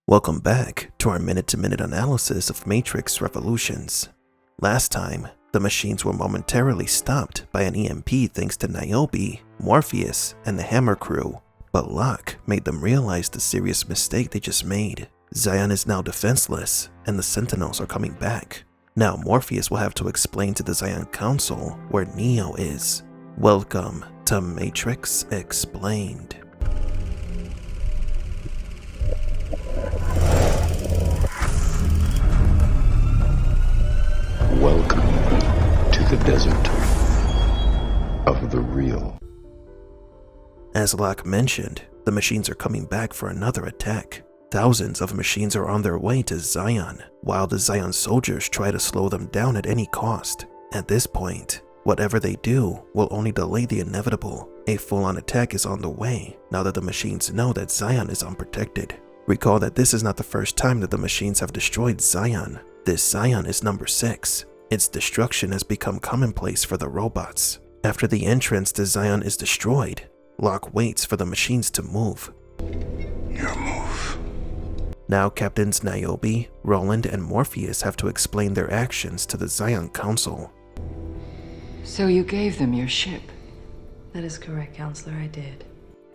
Welcome back to our minute-to-minute analysis of Matrix Revolutions. Last time, the machines were momentarily stopped by an EMP thanks to Niobe, Morpheus, and the Hammer crew, but Locke made them realize the serious mistake they just made. Zion is now defenseless, and the Sentinels are coming back. Now Morpheus will have to explain to the Zion Council where Neo is. Welcome to Matrix Explained. Welcome to the desert of the real. As Locke mentioned, the machines are coming back for another attack. Thousands of machines are on their way to Zion, while the Zion soldiers try to slow them down at any cost. At this point, whatever they do will only delay the inevitable. A full-on attack is on the way now that the machines know that Zion is unprotected. Recall that this is not the first time that the machines have destroyed Zion. This Zion is number 6. Its destruction has become commonplace for the robots. After the entrance to Zion is destroyed, Locke waits for the machines to move. Your move. Now Captains Niobe, Roland, and Morpheus have to explain their actions to the Zion Council. So you gave them your ship? That is correct, Counselor, I did.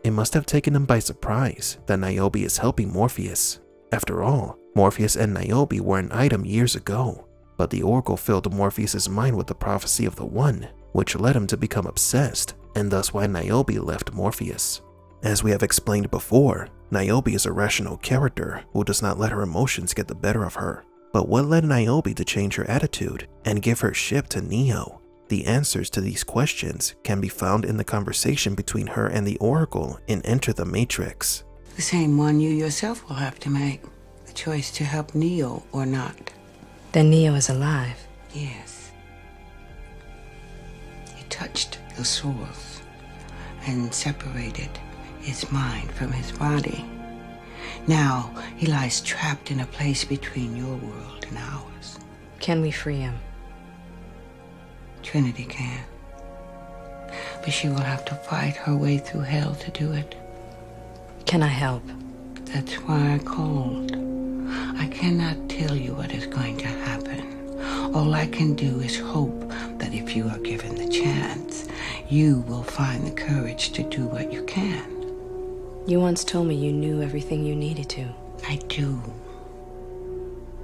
It must have taken them by surprise that Niobe is helping Morpheus. After all, Morpheus and Niobe were an item years ago, but the Oracle filled Morpheus' mind with the prophecy of the One, which led him to become obsessed, and thus why Niobe left Morpheus. As we have explained before, Niobe is a rational character who does not let her emotions get the better of her. But what led Niobe to change her attitude and give her ship to Neo? The answers to these questions can be found in the conversation between her and the Oracle in Enter the Matrix. The same one you yourself will have to make. The choice to help Neo or not. Then Neo is alive. Yes. He touched the source and separated his mind from his body. Now he lies trapped in a place between your world and ours. Can we free him? Trinity can. But she will have to fight her way through hell to do it. Can I help? That's why I called. I cannot tell you what is going to happen. All I can do is hope that if you are given the chance, you will find the courage to do what you can. You once told me you knew everything you needed to. I do.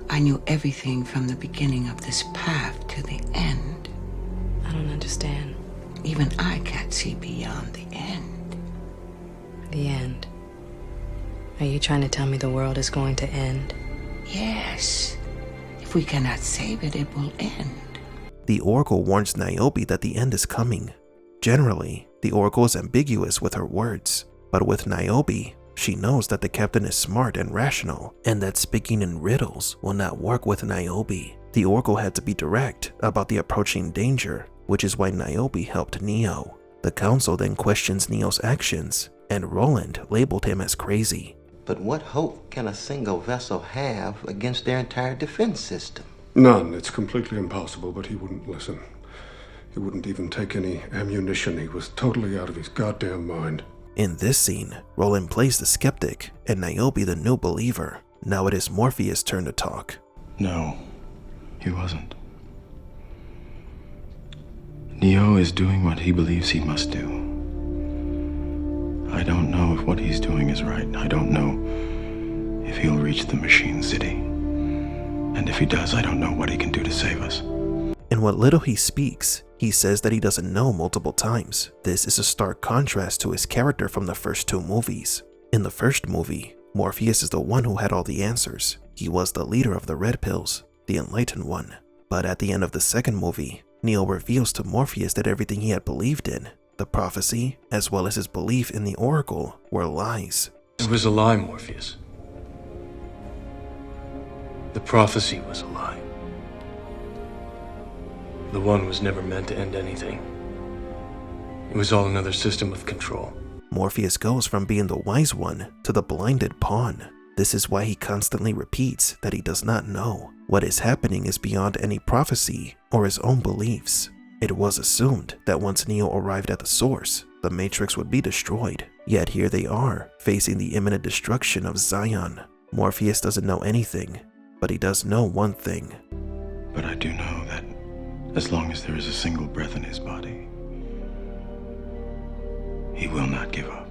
I knew everything from the beginning of this path to the end. I don't understand. Even I can't see beyond the end. The end. Are you trying to tell me the world is going to end? Yes. If we cannot save it, it will end. The Oracle warns Niobe that the end is coming. Generally, the Oracle is ambiguous with her words, but with Niobe, she knows that the captain is smart and rational, and that speaking in riddles will not work with Niobe. The Oracle had to be direct about the approaching danger, which is why Niobe helped Neo. The Council then questions Neo's actions, and Roland labeled him as crazy. But what hope can a single vessel have against their entire defense system? None. It's completely impossible, but he wouldn't listen. He wouldn't even take any ammunition. He was totally out of his goddamn mind. In this scene, Roland plays the skeptic and Niobe the new believer. Now it is Morpheus' turn to talk. No, he wasn't. Neo is doing what he believes he must do. I don't know if what he's doing is right. I don't know if he'll reach the Machine City. And if he does, I don't know what he can do to save us. In what little he speaks, he says that he doesn't know multiple times. This is a stark contrast to his character from the first 2 movies. In the first movie, Morpheus is the one who had all the answers. He was the leader of the Red Pills, the enlightened one. But at the end of the second movie, Neo reveals to Morpheus that everything he had believed in, the prophecy, as well as his belief in the Oracle, were lies. It was a lie, Morpheus. The prophecy was a lie. The One was never meant to end anything. It was all another system of control. Morpheus goes from being the wise one to the blinded pawn. This is why he constantly repeats that he does not know. What is happening is beyond any prophecy or his own beliefs. It was assumed that once Neo arrived at the source, the Matrix would be destroyed. Yet here they are, facing the imminent destruction of Zion. Morpheus doesn't know anything, but he does know one thing. But I do know that as long as there is a single breath in his body, he will not give up.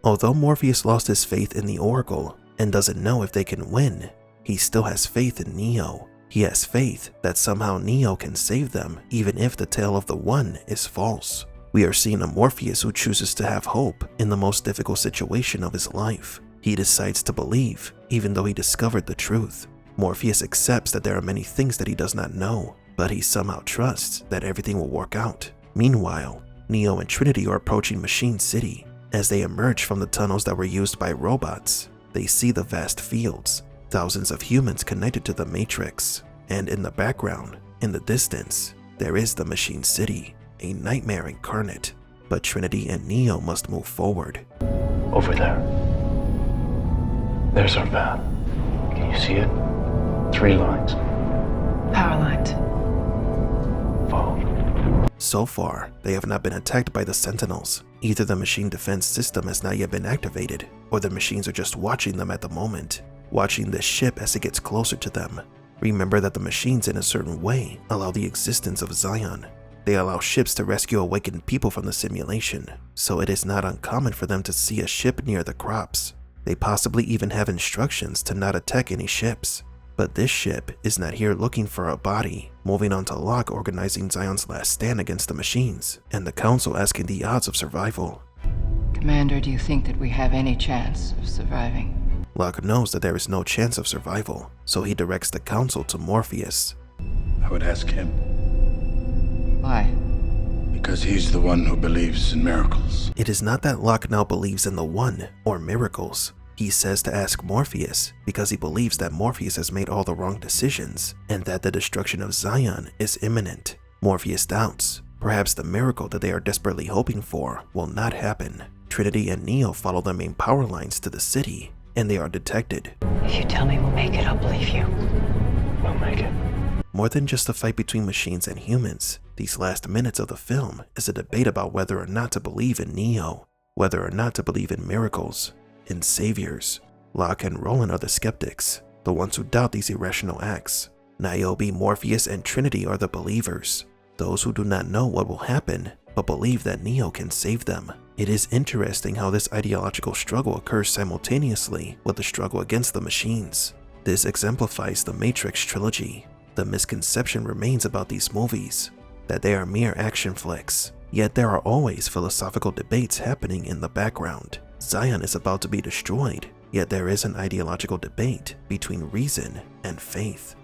Although Morpheus lost his faith in the Oracle and doesn't know if they can win, he still has faith in Neo. He has faith that somehow Neo can save them even if the tale of the One is false. We are seeing a Morpheus who chooses to have hope in the most difficult situation of his life. He decides to believe even though he discovered the truth. Morpheus accepts that there are many things that he does not know, but he somehow trusts that everything will work out. Meanwhile, Neo and Trinity are approaching Machine City. As they emerge from the tunnels that were used by robots, they see the vast fields, thousands of humans connected to the Matrix, and in the background, in the distance, there is the Machine City, a nightmare incarnate. But Trinity and Neo must move forward. Over there. There's our path. Can you see it? 3 lines. Power lines. Follow. So far, they have not been attacked by the Sentinels. Either the machine defense system has not yet been activated, or the machines are just watching them at the moment, watching this ship as it gets closer to them. Remember that the machines in a certain way allow the existence of Zion. They allow ships to rescue awakened people from the simulation, so it is not uncommon for them to see a ship near the crops. They possibly even have instructions to not attack any ships. But this ship is not here looking for a body, moving on to Locke organizing Zion's last stand against the machines, and the Council asking the odds of survival. Commander, do you think that we have any chance of surviving? Locke knows that there is no chance of survival, so he directs the Council to Morpheus. I would ask him, Why? because he's the one who believes in miracles. It is not that Locke now believes in the One or miracles. He says to ask Morpheus because he believes that Morpheus has made all the wrong decisions and that the destruction of Zion is imminent. Morpheus doubts. Perhaps the miracle that they are desperately hoping for will not happen. Trinity and Neo follow the main power lines to the city, and they are detected. If you tell me we'll make it, I'll believe you. We'll make it. More than just a fight between machines and humans, these last minutes of the film is a debate about whether or not to believe in Neo, whether or not to believe in miracles, in saviors. Locke and Roland are the skeptics, the ones who doubt these irrational acts. Niobe, Morpheus, and Trinity are the believers, those who do not know what will happen, but believe that Neo can save them. It is interesting how this ideological struggle occurs simultaneously with the struggle against the machines. This exemplifies the Matrix trilogy. The misconception remains about these movies, that they are mere action flicks, yet there are always philosophical debates happening in the background. Zion is about to be destroyed, yet there is an ideological debate between reason and faith.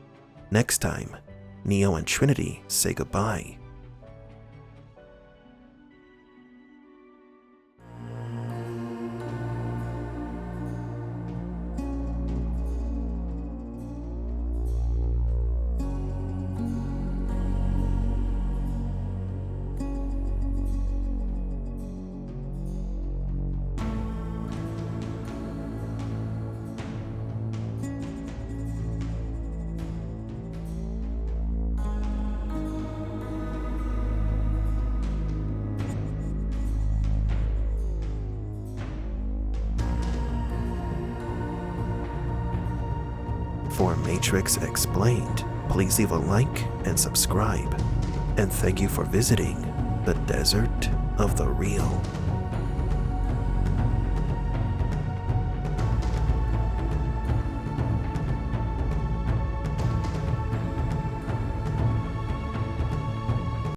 Next time, Neo and Trinity say goodbye. For Matrix Explained, please leave a like and subscribe. And thank you for visiting the Desert of the Real.